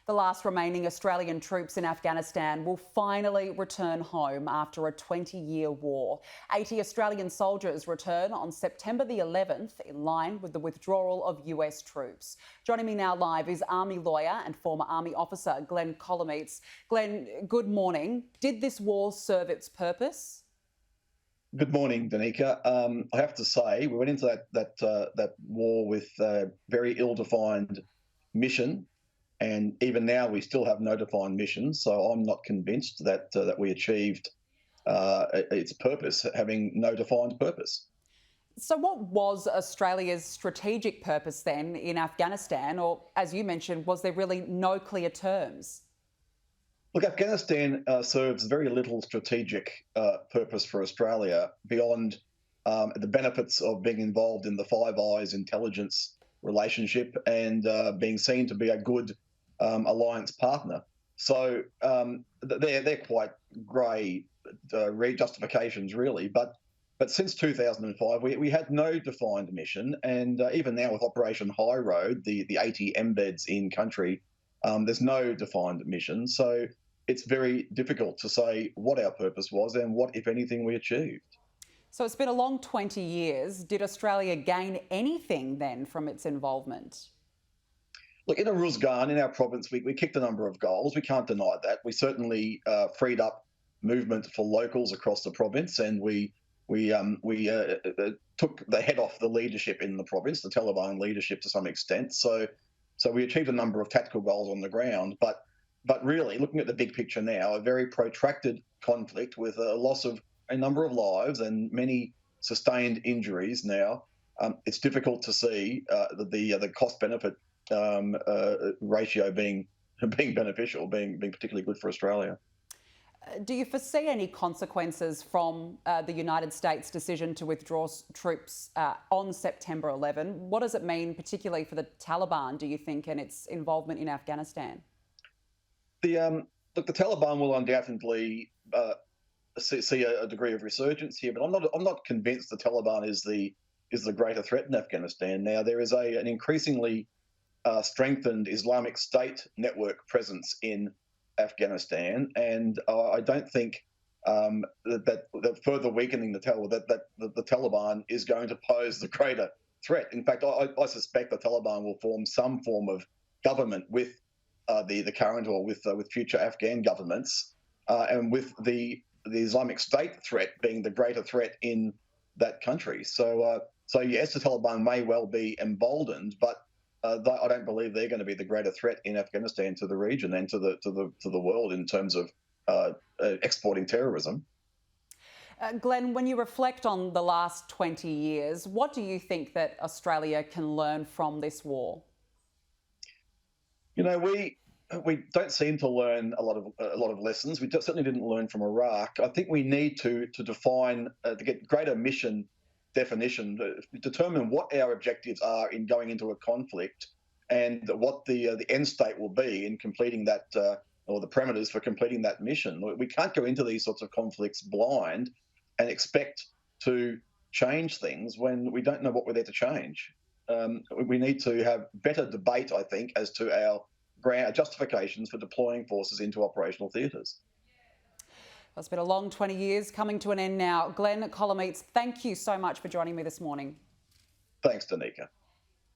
The last remaining Australian troops in Afghanistan will finally return home after a 20-year war. 80 Australian soldiers return on September the 11th, in line with the withdrawal of US troops. Joining me now live is Army lawyer and former Army officer Glenn Kolomeitz. Glenn, good morning. Did this war serve its purpose? Good morning, Danica. I have to say, we went into that war with a very ill-defined mission, and even now we still have no defined mission. So I'm not convinced that we achieved its purpose, having no defined purpose. So what was Australia's strategic purpose then in Afghanistan? Or, as you mentioned, was there really no clear terms? Look, Afghanistan serves very little strategic purpose for Australia beyond the benefits of being involved in the Five Eyes intelligence relationship and being seen to be a good alliance partner. So they're quite grey justifications, really. But since 2005, we had no defined mission, and even now with Operation High Road, the 80 embeds in country, there's no defined mission. So it's very difficult to say what our purpose was and what, if anything, we achieved. So it's been a long 20 years. Did Australia gain anything then from its involvement? Look, in Aruzgan, in our province, we kicked a number of goals. We can't deny that. We certainly freed up movement for locals across the province, and we took the head off the leadership in the province, the Taliban leadership to some extent. So we achieved a number of tactical goals on the ground. But really, looking at the big picture now, a very protracted conflict with a loss of a number of lives and many sustained injuries now, it's difficult to see the cost-benefit ratio being beneficial, being particularly good for Australia. Do you foresee any consequences from the United States' decision to withdraw troops on September 11? What does it mean, particularly for the Taliban, do you think, and its involvement in Afghanistan? The Taliban will undoubtedly see a degree of resurgence here, but I'm not convinced the Taliban is the greater threat in Afghanistan. Now there is an increasingly strengthened Islamic State network presence in Afghanistan, and I don't think that further weakening the Taliban is going to pose the greater threat. In fact, I suspect the Taliban will form some form of government with the current or with future Afghan governments, and with the Islamic State threat being the greater threat in that country. So yes, the Taliban may well be emboldened, but I don't believe they're going to be the greater threat in Afghanistan to the region and to the world in terms of exporting terrorism. Glenn, when you reflect on the last 20 years, what do you think that Australia can learn from this war? You know, we don't seem to learn a lot of lessons. We certainly didn't learn from Iraq. I think we need to define to get greater mission definition, to determine what our objectives are in going into a conflict, and what the end state will be in completing that, or the parameters for completing that mission. We can't go into these sorts of conflicts blind and expect to change things when we don't know what we're there to change. We need to have better debate, I think, as to our justifications for deploying forces into operational theatres. Well, it's been a long 20 years coming to an end now. Glenn Kolomeitz, thank you so much for joining me this morning. Thanks, Danica.